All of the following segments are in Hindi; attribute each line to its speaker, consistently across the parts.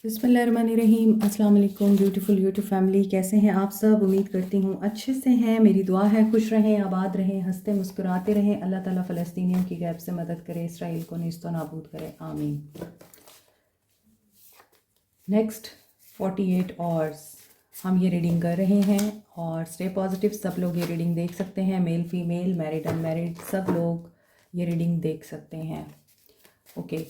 Speaker 1: बिस्मिल्लाहिर्रहमानिर्रहीम। अस्सलाम वालेकुम ब्यूटीफुल यूट्यूब फैमिली, कैसे हैं आप सब? उम्मीद करती हूँ अच्छे से हैं। मेरी दुआ है खुश रहें, आबाद रहें, हंसते मुस्कुराते रहें। अल्लाह ताला फ़लस्तीनियों की गैब से मदद करे, इसराइल को नीस्तो नाबूद करे, आमीन। नेक्स्ट 48 आवर्स हम ये रीडिंग कर रहे हैं और स्टे पॉजिटिव। सब लोग ये रीडिंग देख सकते हैं, मेल फीमेल मैरिड अनमैरिड सब लोग ये रीडिंग देख सकते हैं। ओके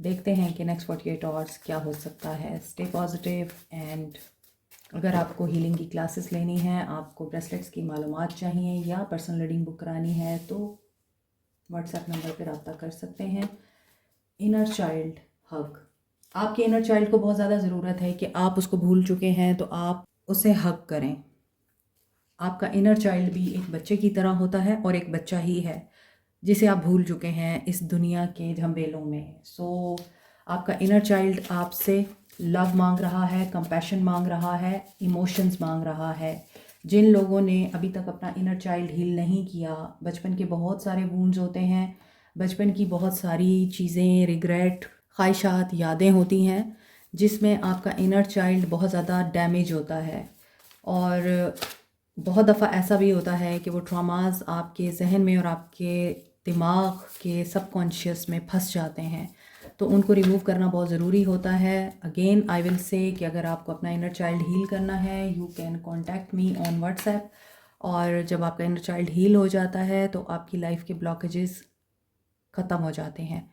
Speaker 1: देखते हैं कि नेक्स्ट 48 आवर्स क्या हो सकता है। Stay positive. एंड अगर आपको हीलिंग की क्लासेस लेनी है, आपको ब्रेसलेट्स की मालूमात चाहिए या पर्सनल रीडिंग बुक करानी है तो व्हाट्सएप नंबर पर रब्ता कर सकते हैं। इनर चाइल्ड हग। आपके इनर चाइल्ड को बहुत ज़्यादा ज़रूरत है कि आप उसको भूल चुके हैं तो आप उसे हग करें। आपका इनर चाइल्ड भी एक बच्चे की तरह होता है और एक बच्चा ही है जिसे आप भूल चुके हैं इस दुनिया के झंबेलों में। सो आपका इनर चाइल्ड आपसे लव मांग रहा है, कंपैशन मांग रहा है, इमोशंस मांग रहा है। जिन लोगों ने अभी तक अपना इनर चाइल्ड हील नहीं किया, बचपन के बहुत सारे वूंड्स होते हैं, बचपन की बहुत सारी चीज़ें, रिग्रेट, ख्वाहिशात, यादें होती हैं जिसमें आपका इनर चाइल्ड बहुत ज़्यादा डैमेज होता है। और बहुत दफ़ा ऐसा भी होता है कि वो ट्रॉमास आपके जहन में और आपके दिमाग के सबकॉन्शियस में फंस जाते हैं, तो उनको रिमूव करना बहुत ज़रूरी होता है। अगेन आई विल से कि अगर आपको अपना इनर चाइल्ड हील करना है, you can contact me on WhatsApp. और जब आपका इनर चाइल्ड हील हो जाता है तो आपकी लाइफ के ब्लॉकेजेस ख़त्म हो जाते हैं।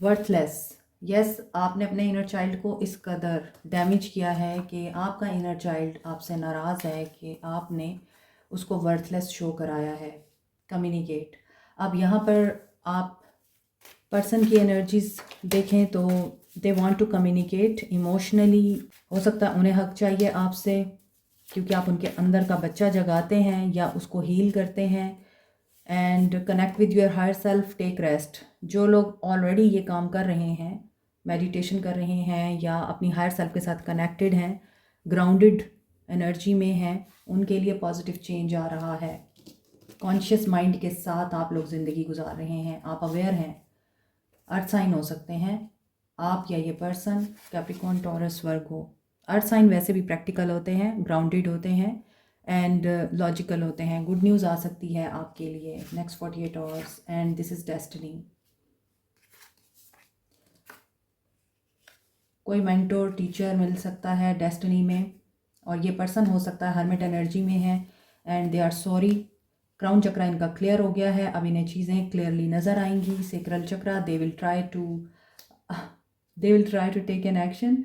Speaker 1: वर्थलेस, यस, आपने अपने इनर चाइल्ड को इस कदर डैमेज किया है कि आपका इनर चाइल्ड आपसे नाराज़ है कि आपने उसको वर्थलेस शो कराया है। कम्युनिकेट। अब यहाँ पर आप पर्सन की एनर्जीज देखें तो they want to communicate emotionally. हो सकता है उन्हें हक चाहिए आपसे क्योंकि आप उनके अंदर का बच्चा जगाते हैं या उसको हील करते हैं। And connect with your higher self, take rest. जो लोग ऑलरेडी ये काम कर रहे हैं, मेडिटेशन कर रहे हैं या अपनी हायर सेल्फ के साथ कनेक्टेड हैं, ग्राउंडेड एनर्जी में हैं, उनके लिए पॉजिटिव चेंज आ रहा है। कॉन्शियस माइंड के साथ आप लोग ज़िंदगी गुजार रहे हैं, आप अवेयर हैं। अर्थ साइन हो सकते हैं आप या ये पर्सन, कैप्रिकॉर्न, टॉरस, वर्गो। अर्थ साइन वैसे भी प्रैक्टिकल होते हैं, ग्राउंडेड होते हैं एंड लॉजिकल होते हैं। गुड न्यूज़ आ सकती है आपके लिए next 48 hours and this is destiny. कोई मेंटोर, टीचर मिल सकता है डेस्टिनी में और ये पर्सन हो सकता है हर्मिट एनर्जी में है and they are sorry. Crown chakra इनका क्लियर हो गया है, अब इन्हें चीज़ें क्लियरली नज़र आएंगी। Sacral chakra, they will try to take an action.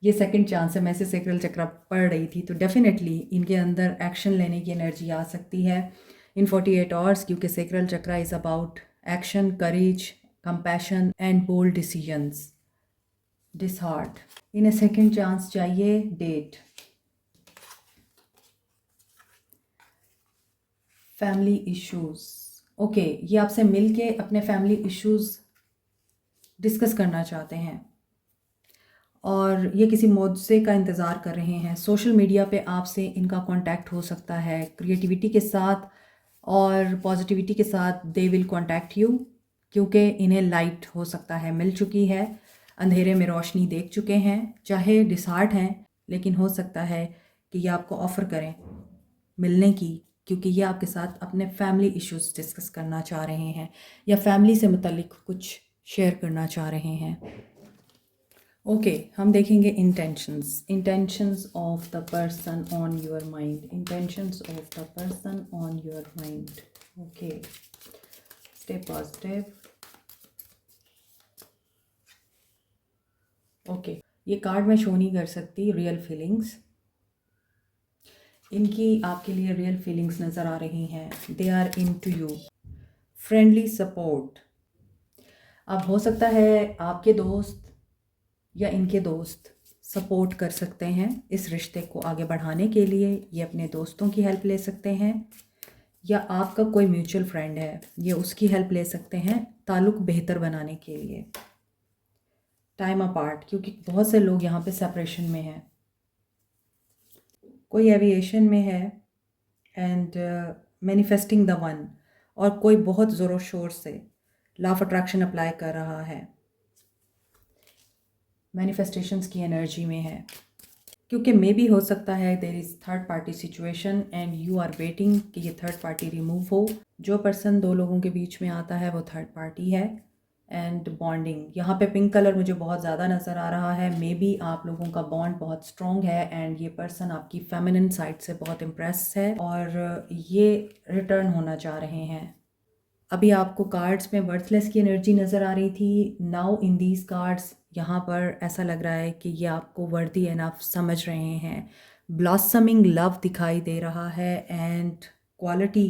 Speaker 1: ये सेकंड चांस है। मैं से सेक्रल चक्रा पढ़ रही थी तो डेफिनेटली इनके अंदर एक्शन लेने की एनर्जी आ सकती है इन 48 आवर्स, क्योंकि sacral chakra is about action, courage, compassion and bold decisions. Disheart, इन्हें सेकंड चांस चाहिए। Date, family issues. ओके, ये आपसे मिलके अपने फैमिली इश्यूज डिस्कस करना चाहते हैं और ये किसी मुद्दे का इंतज़ार कर रहे हैं। सोशल मीडिया पे आपसे इनका कांटेक्ट हो सकता है क्रिएटिविटी के साथ और पॉजिटिविटी के साथ। दे विल कांटेक्ट यू क्योंकि इन्हें लाइट हो सकता है मिल चुकी है, अंधेरे में रोशनी देख चुके हैं। चाहे डिसहार्ट हैं लेकिन हो सकता है कि ये आपको ऑफ़र करें मिलने की, क्योंकि ये आपके साथ अपने फैमिली इश्यूज डिस्कस करना चाह रहे हैं या फैमिली से मुतल्लिक कुछ शेयर करना चाह रहे हैं। ओके, हम देखेंगे intentions of the person on your mind. Intentions of the person on your mind. Okay, stay positive. Okay, ये कार्ड मैं शो नहीं कर सकती। रियल फीलिंग्स, इनकी आपके लिए रियल फीलिंग्स नज़र आ रही हैं। They are into you. Friendly support. अब हो सकता है आपके दोस्त या इनके दोस्त सपोर्ट कर सकते हैं इस रिश्ते को आगे बढ़ाने के लिए। ये अपने दोस्तों की हेल्प ले सकते हैं या आपका कोई म्यूचुअल फ्रेंड है, ये उसकी हेल्प ले सकते हैं ताल्लुक़ बेहतर बनाने के लिए। टाइम अपार्ट, क्योंकि बहुत से लोग यहाँ पे सेपरेशन में हैं। कोई एविएशन में है एंड मैनिफेस्टिंग द वन, और कोई बहुत ज़ोरों शोर से लॉ ऑफ अट्रैक्शन अप्लाई कर रहा है। मैनिफेस्टेशंस की एनर्जी में है, क्योंकि मे भी हो सकता है there is third party situation and you are waiting कि ये थर्ड पार्टी रिमूव हो। जो पर्सन दो लोगों के बीच में आता है वो थर्ड पार्टी है। एंड बॉन्डिंग, यहाँ पे पिंक कलर मुझे बहुत ज़्यादा नज़र आ रहा है। मे बी आप लोगों का बॉन्ड बहुत स्ट्रॉन्ग है एंड ये पर्सन आपकी फेमिनिन साइड से बहुत इम्प्रेस है और ये रिटर्न होना चाह रहे हैं। अभी आपको कार्ड्स में वर्थलेस की एनर्जी नज़र आ रही थी। नाउ इन दीज कार्ड्स यहाँ पर ऐसा लग रहा है कि ये आपको वर्दी एनफ समझ रहे हैं। ब्लॉसमिंग लव दिखाई दे रहा है एंड क्वालिटी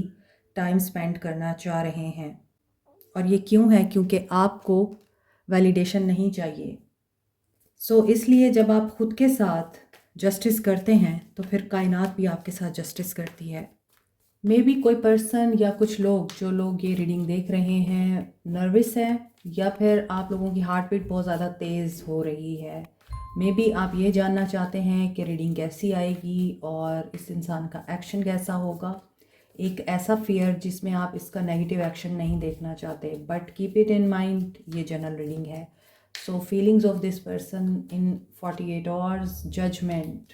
Speaker 1: टाइम स्पेंड करना चाह रहे हैं। और ये क्यों है? क्योंकि आपको वैलिडेशन नहीं चाहिए। इसलिए जब आप खुद के साथ जस्टिस करते हैं तो फिर कायनात भी आपके साथ जस्टिस करती है। मे बी कोई पर्सन या कुछ लोग, जो लोग ये रीडिंग देख रहे हैं, नर्वस है या फिर आप लोगों की हार्ट बीट बहुत ज़्यादा तेज़ हो रही है। मे बी आप ये जानना चाहते हैं कि रीडिंग कैसी आएगी और इस इंसान का एक्शन कैसा होगा। एक ऐसा फियर जिसमें आप इसका नेगेटिव एक्शन नहीं देखना चाहते, but keep it in mind, ये जनरल रीडिंग है। So feelings of this person in 48 hours, judgment,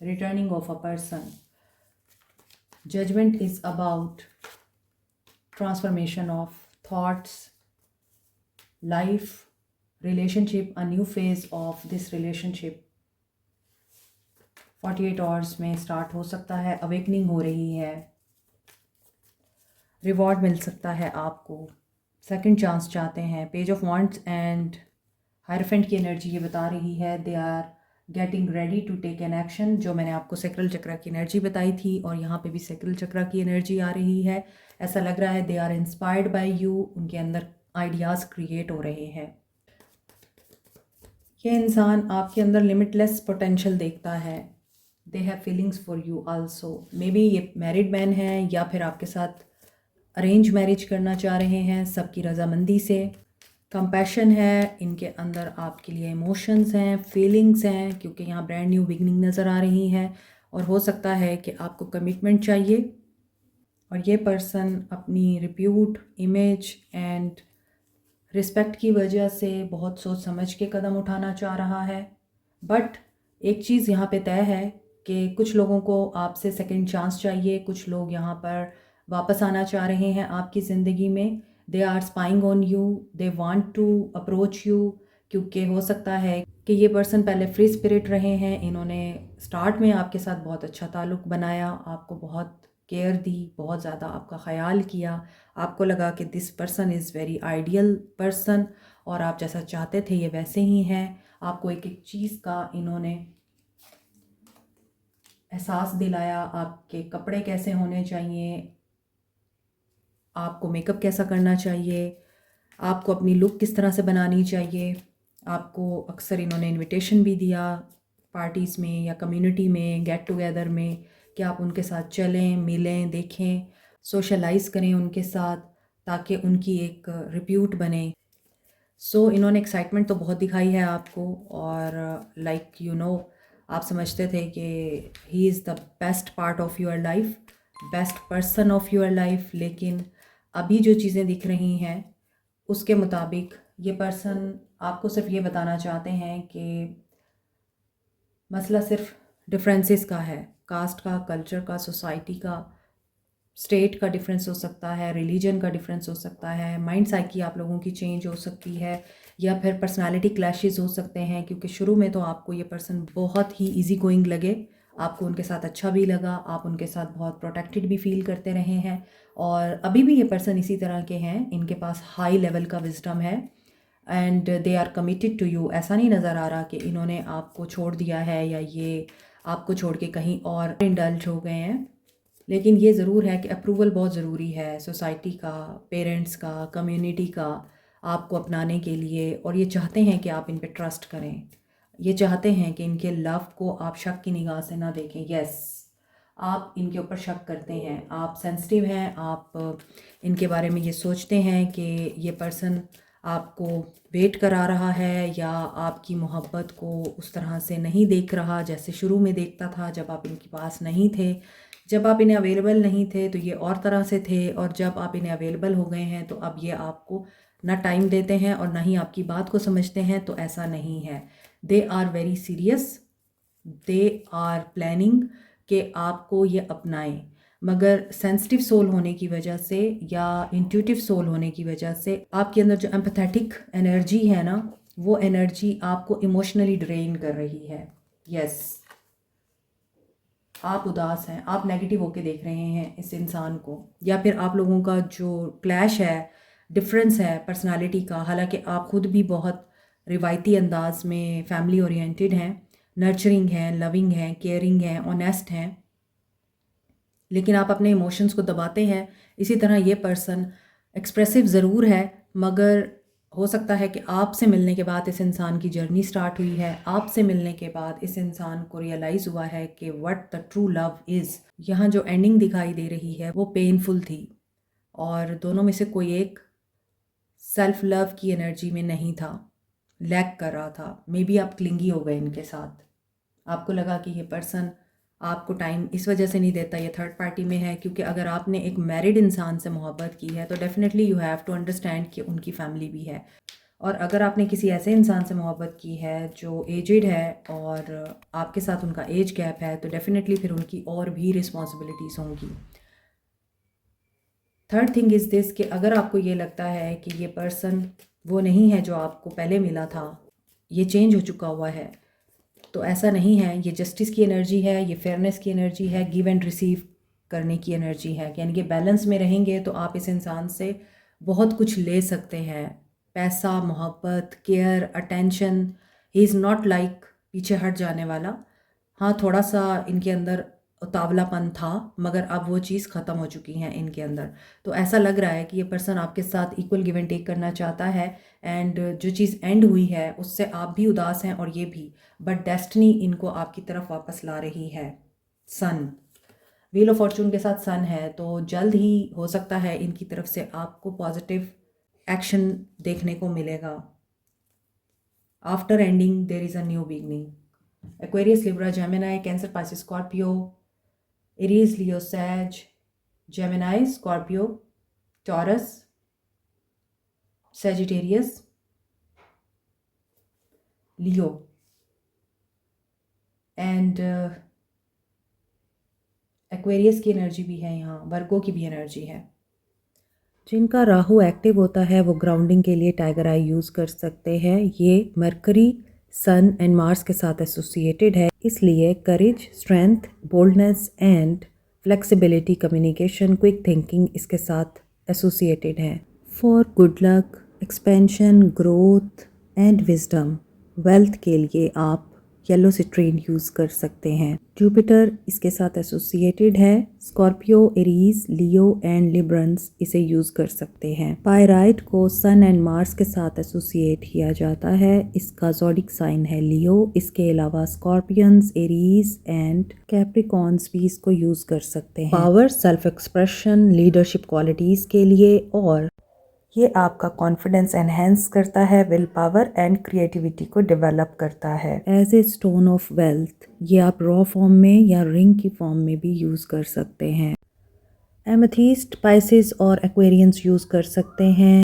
Speaker 1: returning of a person. Judgment is about transformation of thoughts, life, relationship, a new phase of this relationship 48 hours में स्टार्ट हो सकता है। अवेकनिंग हो रही है, रिवॉर्ड मिल सकता है आपको, सेकंड चांस चाहते हैं। Page of wands and hierophant की एनर्जी ये बता रही है they are getting ready to take an action. जो मैंने आपको सेक्रल चक्रा की एनर्जी बताई थी और यहाँ पे भी सेक्रल चक्रा की एनर्जी आ रही है। ऐसा लग रहा है they are inspired by you, उनके अंदर आइडियाज़ क्रिएट हो रहे हैं। ये इंसान आपके अंदर लिमिटलेस पोटेंशियल देखता है। They have feelings for you also. May be ये मैरिड मैन है या फिर आपके साथ अरेंज मैरिज करना चाह रहे हैं सबकी रजामंदी से। कंपैशन है इनके अंदर आपके लिए, इमोशंस हैं, फीलिंग्स हैं, क्योंकि यहाँ ब्रांड न्यू बिगनिंग नज़र आ रही है। और हो सकता है कि आपको कमिटमेंट चाहिए और ये पर्सन अपनी रिप्यूट, इमेज एंड रिस्पेक्ट की वजह से बहुत सोच समझ के कदम उठाना चाह रहा है। बट एक चीज़ यहाँ पे तय है कि कुछ लोगों को आपसे सेकंड चांस चाहिए, कुछ लोग यहाँ पर वापस आना चाह रहे हैं आपकी ज़िंदगी में। They are spying on you, they want to approach you, क्योंकि हो सकता है कि ये पर्सन पहले फ्री स्पिरिट रहे हैं। इन्होंने स्टार्ट में आपके साथ बहुत अच्छा ताल्लुक़ बनाया, आपको बहुत केयर दी, बहुत ज़्यादा आपका ख्याल किया। आपको लगा कि this person is very ideal person और आप जैसा चाहते थे ये वैसे ही हैं। आपको एक एक चीज़ का इन्होंने एहसास दिलाया, आपके कपड़े कैसे होने चाहिए, आपको मेकअप कैसा करना चाहिए, आपको अपनी लुक किस तरह से बनानी चाहिए। आपको अक्सर इन्होंने इनविटेशन भी दिया पार्टीज़ में या कम्युनिटी में, गेट टुगेदर में, कि आप उनके साथ चलें, मिलें, देखें, सोशलाइज़ करें उनके साथ, ताकि उनकी एक रिप्यूट बने। इन्होंने एक्साइटमेंट तो बहुत दिखाई है आपको और लाइक यू नो, आप समझते थे कि he is the best part of your life, best person of your life. लेकिन अभी जो चीज़ें दिख रही हैं उसके मुताबिक ये पर्सन आपको सिर्फ ये बताना चाहते हैं कि मसला सिर्फ डिफरेंसेस का है, कास्ट का, कल्चर का, सोसाइटी का, स्टेट का डिफरेंस हो सकता है, रिलीजन का डिफरेंस हो सकता है, माइंड साइकी आप लोगों की चेंज हो सकती है, या फिर पर्सनालिटी क्लैशेस हो सकते हैं। क्योंकि शुरू में तो आपको ये पर्सन बहुत ही इजी गोइंग लगे, आपको उनके साथ अच्छा भी लगा, आप उनके साथ बहुत प्रोटेक्टेड भी फील करते रहे हैं और अभी भी ये पर्सन इसी तरह के हैं। इनके पास हाई लेवल का विजडम है and they are committed to you. ऐसा नहीं नज़र आ रहा कि इन्होंने आपको छोड़ दिया है या ये आपको छोड़ के कहीं और इंडल्ज हो गए हैं। लेकिन ये ज़रूर है कि अप्रूवल बहुत ज़रूरी है सोसाइटी का, पेरेंट्स का, कम्युनिटी का, आपको अपनाने के लिए। और ये चाहते हैं कि आप इन पे ट्रस्ट करें, ये चाहते हैं कि इनके लव को आप शक की निगाह से ना देखें। यस, आप इनके ऊपर शक करते हैं, आप सेंसिटिव हैं, आप इनके बारे में ये सोचते हैं कि ये पर्सन आपको वेट करा रहा है या आपकी मोहब्बत को उस तरह से नहीं देख रहा जैसे शुरू में देखता था जब आप इनके पास नहीं थे। जब आप इन्हें अवेलेबल नहीं थे तो ये और तरह से थे, और जब आप इन्हें अवेलेबल हो गए हैं तो अब ये आपको ना टाइम देते हैं और ना ही आपकी बात को समझते हैं, तो ऐसा नहीं है। They are very serious, they are planning कि आपको ये अपनाएं, मगर सेंसिटिव सोल होने की वजह से या इंट्यूटिव सोल होने की वजह से आपके अंदर जो एम्पैथेटिक एनर्जी है ना, वो एनर्जी आपको इमोशनली ड्रेन कर रही है। यस, आप उदास हैं, आप नेगेटिव होके देख रहे हैं इस इंसान को, या फिर आप लोगों का जो क्लैश है, डिफरेंस है पर्सनालिटी का। हालांकि आप खुद भी बहुत रिवायती अंदाज में फैमिली ओरिएंटेड हैं, नर्चरिंग हैं, लविंग हैं, केयरिंग हैं, ऑनेस्ट हैं, लेकिन आप अपने इमोशंस को दबाते हैं। इसी तरह ये पर्सन एक्सप्रेसिव ज़रूर है, मगर हो सकता है कि आपसे मिलने के बाद इस इंसान की जर्नी स्टार्ट हुई है, आपसे मिलने के बाद इस इंसान को रियलाइज़ हुआ है कि what the true love is. यहाँ जो एंडिंग दिखाई दे रही है वो पेनफुल थी, और दोनों में से कोई एक सेल्फ लव की एनर्जी में नहीं था, लैक कर रहा था। मे बी आप क्लिंगी हो गए इनके साथ, आपको लगा कि ये पर्सन आपको टाइम इस वजह से नहीं देता, ये थर्ड पार्टी में है। क्योंकि अगर आपने एक मैरिड इंसान से मोहब्बत की है तो definitely you have to understand कि उनकी फैमिली भी है। और अगर आपने किसी ऐसे इंसान से मोहब्बत की है जो एजेड है और आपके साथ उनका एज गैप है, तो डेफिनेटली फिर उनकी और भी रिस्पॉन्सिबिलिटीज़ होंगी। थर्ड थिंग इज़ दिस कि अगर आपको ये लगता है कि ये पर्सन वो नहीं है जो आपको पहले मिला था, ये चेंज हो चुका हुआ है, तो ऐसा नहीं है। ये जस्टिस की एनर्जी है, ये फेयरनेस की एनर्जी है, गिव एंड रिसीव करने की एनर्जी है। यानी कि बैलेंस में रहेंगे तो आप इस इंसान से बहुत कुछ ले सकते हैं, पैसा, मोहब्बत, care, attention. He is not like पीछे हट जाने वाला। हाँ, थोड़ा सा इनके अंदर उतावलापन था, मगर अब वो चीज़ ख़त्म हो चुकी है इनके अंदर। तो ऐसा लग रहा है कि ये पर्सन आपके साथ इक्वल गिव एंड टेक करना चाहता है, एंड जो चीज़ एंड हुई है उससे आप भी उदास हैं और ये भी, बट डेस्टिनी इनको आपकी तरफ वापस ला रही है। सन, व्हील ऑफ फॉर्चून के साथ सन है, तो जल्द ही हो सकता है इनकी तरफ से आपको पॉजिटिव एक्शन देखने को मिलेगा। After ending there is a new beginning. Aquarius, Libra, Gemini, Cancer, Pisces, Scorpio, Aries, Leo, sage, Gemini, Scorpio, Taurus, Sagittarius, Leo and Aquarius की एनर्जी भी है यहाँ, वर्गो की भी एनर्जी है। जिनका राहु एक्टिव होता है वो ग्राउंडिंग के लिए टाइगर आई यूज़ कर सकते हैं। ये मरकरी, सन एंड मार्स के साथ एसोसिएटेड है, इसलिए courage, strength, boldness and flexibility, communication, quick thinking इसके साथ एसोसिएटेड है। For good luck, expansion, growth and wisdom, wealth के लिए आप येलो सिट्रीन यूज़ कर सकते हैं। जुपिटर इसके साथ एसोसिएटेड है। Scorpio, Aries, Leo and Librans इसे यूज़ कर सकते हैं। पायराइट को सन एंड मार्स के साथ एसोसिएट किया जाता है, इसका ज़ोडिक साइन है लियो। इसके अलावा स्कॉर्पियंस, एरीज एंड कैप्रिकॉर्न्स भी इसको यूज़ कर सकते हैं। Power, self expression, leadership qualities के लिए, और ये आपका कॉन्फिडेंस एनहेंस करता है, विल पावर एंड क्रिएटिविटी को डेवलप करता है। As a stone of wealth, ये आप रॉ फॉर्म में या रिंग की फॉर्म में भी यूज़ कर सकते हैं। एमेथिस्ट, पाइसिस और एक्वेरियंस यूज़ कर सकते हैं।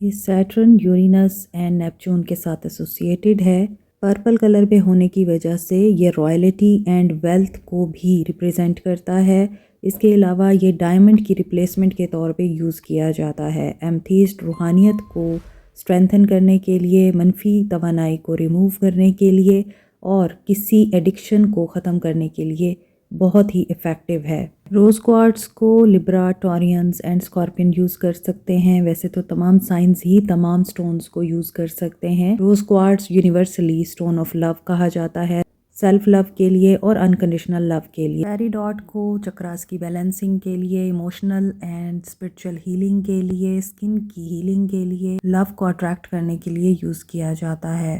Speaker 1: ये सैटर्न, यूरेनस एंड नेपच्यून के साथ एसोसिएटेड है। पर्पल कलर पे होने की वजह से ये रॉयल्टी एंड वेल्थ को भी रिप्रेजेंट करता है। इसके अलावा ये डायमंड की रिप्लेसमेंट के तौर पे यूज़ किया जाता है। एमेथिस्ट रूहानियत को स्ट्रेंथन करने के लिए, मनफी तवानाई को रिमूव करने के लिए और किसी एडिक्शन को ख़त्म करने के लिए बहुत ही इफ़ेक्टिव है। रोज़ क्वार्ट्स को Libra, Taureans and scorpion use कर सकते हैं। वैसे तो तमाम साइंस ही तमाम स्टोन्स को यूज़ कर सकते हैं। Rose quartz universally stone of love कहा जाता है, सेल्फ लव के लिए और अनकंडीशनल लव के लिए। पेरिडॉट को चक्रास की बैलेंसिंग के लिए, इमोशनल एंड स्पिरिचुअल हीलिंग के लिए, स्किन की हीलिंग के लिए, लव को अट्रैक्ट करने के लिए यूज़ किया जाता है।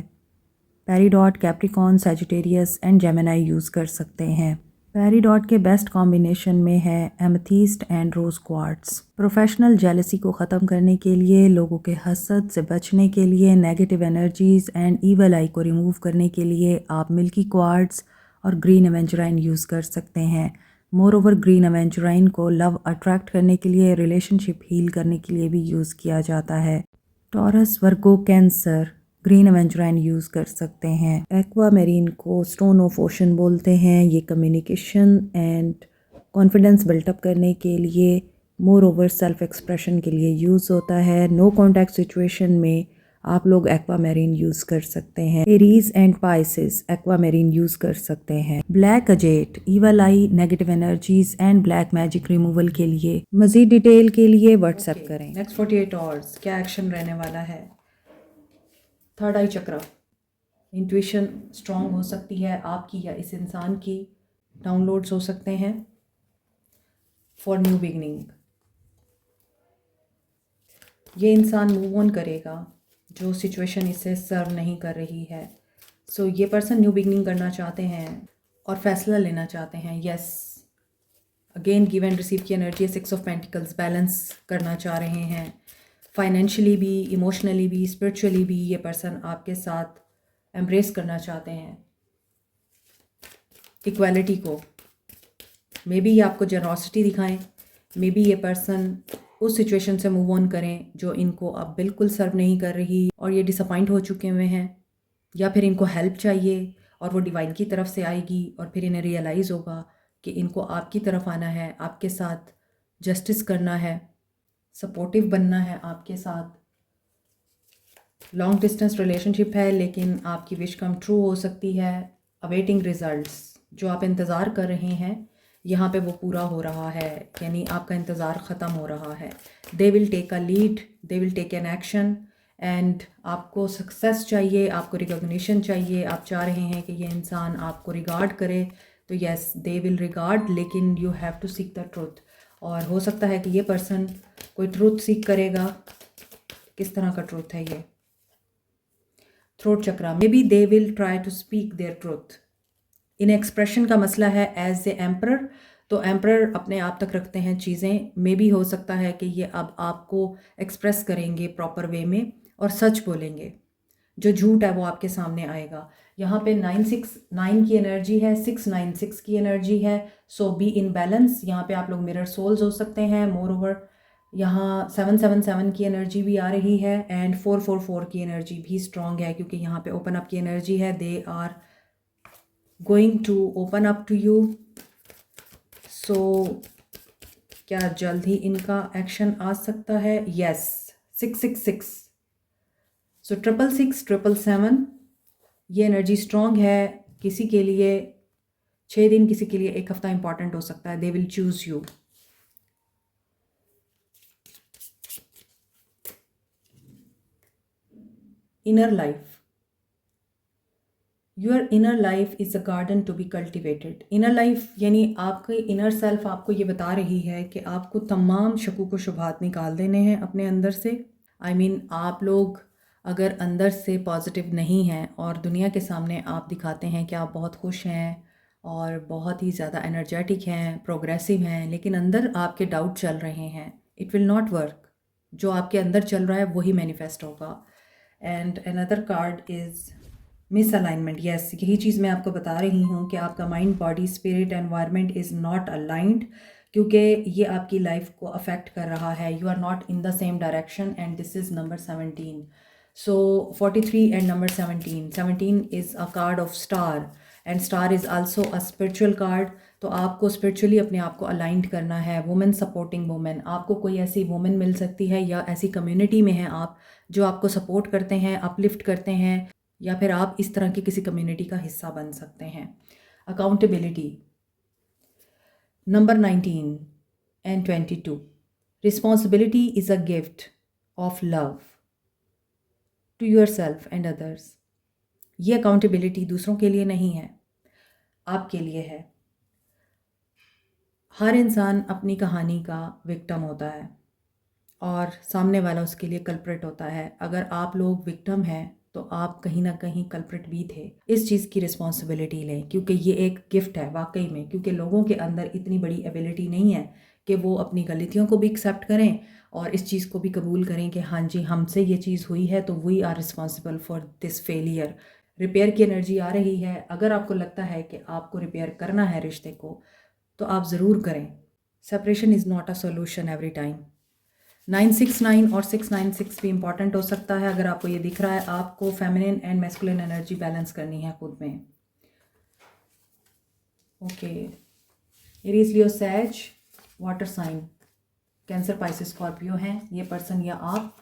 Speaker 1: Peridot Capricorn, Sagittarius and Gemini use कर सकते हैं। पेरिडॉट के बेस्ट कॉम्बिनेशन में है amethyst and rose quartz. Professional jealousy को ख़त्म करने के लिए, लोगों के हसद से बचने के लिए, नेगेटिव एनर्जीज़ एंड ईवल आई को रिमूव करने के लिए आप मिल्की क्वार्ट्स और ग्रीन एवेंचुराइन यूज़ कर सकते हैं। मोर ओवर ग्रीन एवेंचुराइन को लव अट्रैक्ट करने के लिए, रिलेशनशिप हील करने के लिए भी यूज़ किया जाता है। टॉरस, वर्गो, कैंसर ग्रीन एवेंचुराइन यूज़ कर सकते हैं। एक्वा मैरीन को स्टोन ऑफ ओशन बोलते हैं। ये कम्युनिकेशन एंड कॉन्फिडेंस बिल्टअप करने के लिए, मोर ओवर सेल्फ एक्सप्रेशन के लिए यूज़ होता है। नो कॉन्टैक्ट सिचुएशन में आप लोग एक्वा मैरीन यूज़ कर सकते हैं। Aries and Pisces aqua marine use कर सकते हैं। Black अजेट evil I, negative energies and black magic removal के लिए। मज़ीद डिटेल के लिए व्हाट्सएप करें। नेक्स्ट 48 आवर्स क्या एक्शन रहने वाला है। थर्ड आई चक्रा, इंट्यूशन स्ट्रॉन्ग हो सकती है आपकी या इस इंसान की। डाउनलोड्स हो सकते हैं फॉर न्यू बिगनिंग। ये इंसान मूव ऑन करेगा जो सिचुएशन इसे सर्व नहीं कर रही है। सो ये पर्सन न्यू बिगनिंग करना चाहते हैं और फैसला लेना चाहते हैं। Yes, again give and receive की एनर्जी, 6 ऑफ पेंटिकल्स, बैलेंस करना चाह रहे हैं। फाइनेंशियली भी, इमोशनली भी, स्पिरिचुअली भी ये पर्सन आपके साथ एम्ब्रेस करना चाहते हैं इक्वालिटी को। मे बी ये आपको जेनरॉसिटी दिखाएं, मे बी ये पर्सन उस सिचुएशन से मूव ऑन करें जो इनको अब बिल्कुल सर्व नहीं कर रही और ये डिसअपॉइंट हो चुके हुए हैं, या फिर इनको हेल्प चाहिए और वो डिवाइन की तरफ से आएगी और फिर इन्हें रियलाइज़ होगा कि इनको आपकी तरफ आना है, आपके साथ जस्टिस करना है, सपोर्टिव बनना है आपके साथ। लॉन्ग डिस्टेंस रिलेशनशिप है लेकिन आपकी विश कम ट्रू हो सकती है। अवेटिंग रिजल्ट्स, जो आप इंतज़ार कर रहे हैं यहाँ पे वो पूरा हो रहा है, यानी आपका इंतज़ार ख़त्म हो रहा है। They will take a lead, they will take an action and आपको सक्सेस चाहिए, आपको रिकॉग्निशन चाहिए। आप चाह रहे हैं कि ये इंसान आपको रिगार्ड करे, तो यस दे विल रिगार्ड, लेकिन you have to seek the truth. और हो सकता है कि ये पर्सन कोई ट्रुथ सीक करेगा। किस तरह का ट्रुथ है ये? Throat chakra, may be they will try to speak their truth. इन एक्सप्रेशन का मसला है एज ए एम्परर, तो एम्परर अपने आप तक रखते हैं चीज़ें। मे भी हो सकता है कि ये अब आपको एक्सप्रेस करेंगे प्रॉपर वे में और सच बोलेंगे। जो झूठ है वो आपके सामने आएगा। यहाँ पे 969 की एनर्जी है, 696 की एनर्जी है। सो बी इन बैलेंस। यहाँ पे आप लोग मिरर सोल्स हो सकते हैं। मोर ओवर यहाँ 777 की एनर्जी भी आ रही है एंड 444 की एनर्जी भी स्ट्रॉन्ग है, क्योंकि यहाँ पे ओपन अप की एनर्जी है। They are going to open up to you. So क्या जल्द ही इनका एक्शन आ सकता है? यस, 666, सो 666, 777, ये एनर्जी स्ट्रॉन्ग है। किसी के लिए 6 दिन, किसी के लिए 1 हफ्ता इंपॉर्टेंट हो सकता है। They will choose you. Inner life, your inner life is a garden to be cultivated. Inner life यानी आपकी इनर सेल्फ आपको ये बता रही है कि आपको तमाम शकूक व शुबहात निकाल देने हैं अपने अंदर से। आई मीन आप लोग अगर अंदर से पॉजिटिव नहीं हैं और दुनिया के सामने आप दिखाते हैं कि आप बहुत खुश हैं और बहुत ही ज़्यादा एनर्जेटिक हैं, प्रोग्रेसिव हैं, लेकिन अंदर आपके डाउट चल रहे हैं, इट विल नॉट वर्क। जो आपके अंदर चल रहा है वही मैनिफेस्ट होगा। And another card is misalignment. Yes, यही चीज़ मैं आपको बता रही हूँ कि आपका mind, body, spirit, environment is not aligned, क्योंकि ये आपकी लाइफ को अफेक्ट कर रहा है। You are not in the same direction and this is number 17। So 43 and number 17, 17 is a card of star and star is also a spiritual card. तो आपको स्पिरिचुअली अपने आप को अलाइंड करना है। वुमेन सपोर्टिंग वुमेन, आपको कोई ऐसी वुमेन मिल सकती है या ऐसी कम्युनिटी में हैं आप जो आपको सपोर्ट करते हैं, अपलिफ्ट करते हैं, या फिर आप इस तरह की किसी कम्युनिटी का हिस्सा बन सकते हैं। Accountability, number 19 and 22, responsibility is a gift of love to yourself and others. ये अकाउंटेबिलिटी दूसरों के लिए नहीं है, आपके लिए है। हर इंसान अपनी कहानी का विक्टिम होता है और सामने वाला उसके लिए कल्प्रिट होता है। अगर आप लोग विक्टिम हैं तो आप कहीं ना कहीं कल्प्रिट भी थे। इस चीज़ की रिस्पॉन्सिबिलिटी लें, क्योंकि ये एक गिफ्ट है वाकई में, क्योंकि लोगों के अंदर इतनी बड़ी एबिलिटी नहीं है कि वो अपनी गलतियों को भी एक्सेप्ट करें और इस चीज़ को भी कबूल करें कि हाँ जी हमसे ये चीज़ हुई है तो we are responsible for this failure. Repair की एनर्जी आ रही है। अगर आपको लगता है कि आपको रिपेयर करना है रिश्ते को तो आप ज़रूर करें। Separation is not a solution every time. 969 और 696 भी इम्पॉर्टेंट हो सकता है। अगर आपको ये दिख रहा है, आपको feminine and masculine energy balance करनी है खुद में। Okay, Aries, Leo, Sag, water sign, Cancer, Pisces, Scorpio हैं ये पर्सन या आप।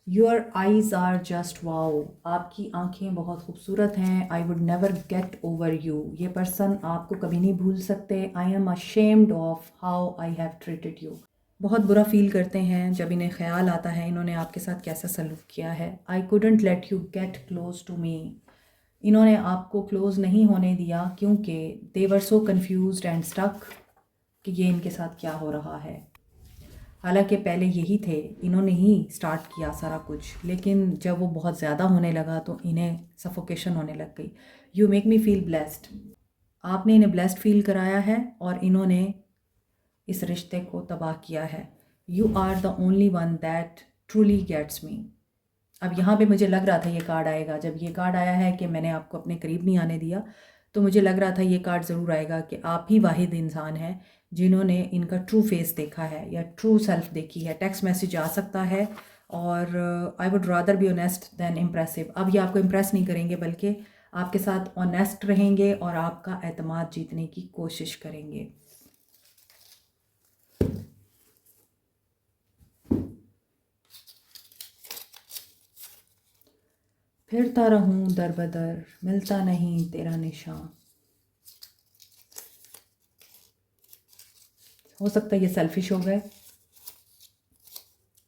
Speaker 1: Your eyes are just wow, आपकी आंखें बहुत खूबसूरत हैं। I would never get over you, ये पर्सन आपको कभी नहीं भूल सकते। I am ashamed of how I have treated you, बहुत बुरा फील करते हैं जब इन्हें ख्याल आता है इन्होंने आपके साथ कैसा सलूक किया है। I couldn't let you get close to me, इन्होंने आपको क्लोज नहीं होने दिया क्योंकि they were so confused and stuck कि ये इनके साथ क्या हो रहा है। हालांकि पहले यही थे, इन्होंने ही स्टार्ट किया सारा कुछ, लेकिन जब वो बहुत ज़्यादा होने लगा तो इन्हें सफोकेशन होने लग गई। You make me feel blessed, आपने इन्हें ब्लेस्ड फील कराया है और इन्होंने इस रिश्ते को तबाह किया है। You are the only one that truly gets me. अब यहाँ पे मुझे लग रहा था ये कार्ड आएगा, जब ये कार्ड आया है कि मैंने आपको अपने करीब नहीं आने दिया, तो मुझे लग रहा था ये कार्ड ज़रूर आएगा कि आप ही वाहिद इंसान हैं जिन्होंने इनका ट्रू फेस देखा है या ट्रू सेल्फ देखी है। टेक्स्ट मैसेज आ सकता है और I would rather be honest than impressive. अब ये आपको इम्प्रेस नहीं करेंगे बल्कि आपके साथ ऑनेस्ट रहेंगे और आपका एतमाद जीतने की कोशिश करेंगे। फिरता रहूं दर बदर, मिलता नहीं तेरा निशान। हो सकता है ये सेल्फिश हो गए।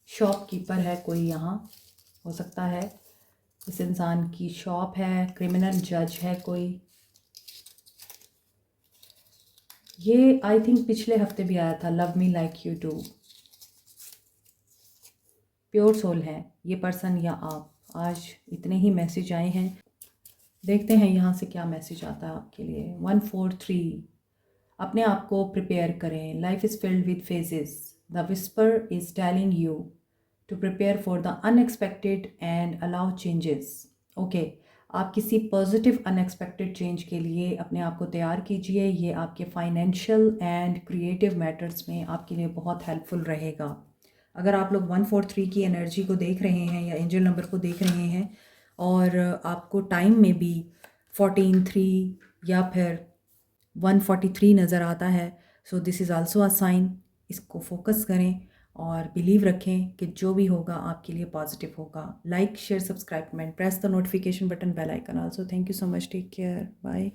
Speaker 1: शॉपकीपर है कोई यहाँ, हो सकता है इस इंसान की शॉप है। क्रिमिनल जज है कोई, ये आई थिंक पिछले हफ्ते भी आया था, love me like you do. Pure soul है ये पर्सन या आप। आज इतने ही मैसेज आए हैं, देखते हैं यहाँ से क्या मैसेज आता है आपके लिए। 143, अपने आप को प्रिपेयर करें। Life is filled with phases, the whisper is telling you to prepare for the unexpected and allow changes. Okay, आप किसी पॉजिटिव अनएक्सपेक्टेड चेंज के लिए अपने आप को तैयार कीजिए। ये आपके फाइनेंशियल एंड क्रिएटिव मैटर्स में आपके लिए बहुत हेल्पफुल रहेगा। अगर आप लोग 143 की एनर्जी को देख रहे हैं या एंजल नंबर को देख रहे हैं और आपको टाइम में भी 14-3 या फिर 143 नज़र आता है, so this is also a sign. इसको फोकस करें और बिलीव रखें कि जो भी होगा आपके लिए पॉजिटिव होगा। Like, share, subscribe, comment, press the notification button, bell icon also. Thank you so much, take care, bye.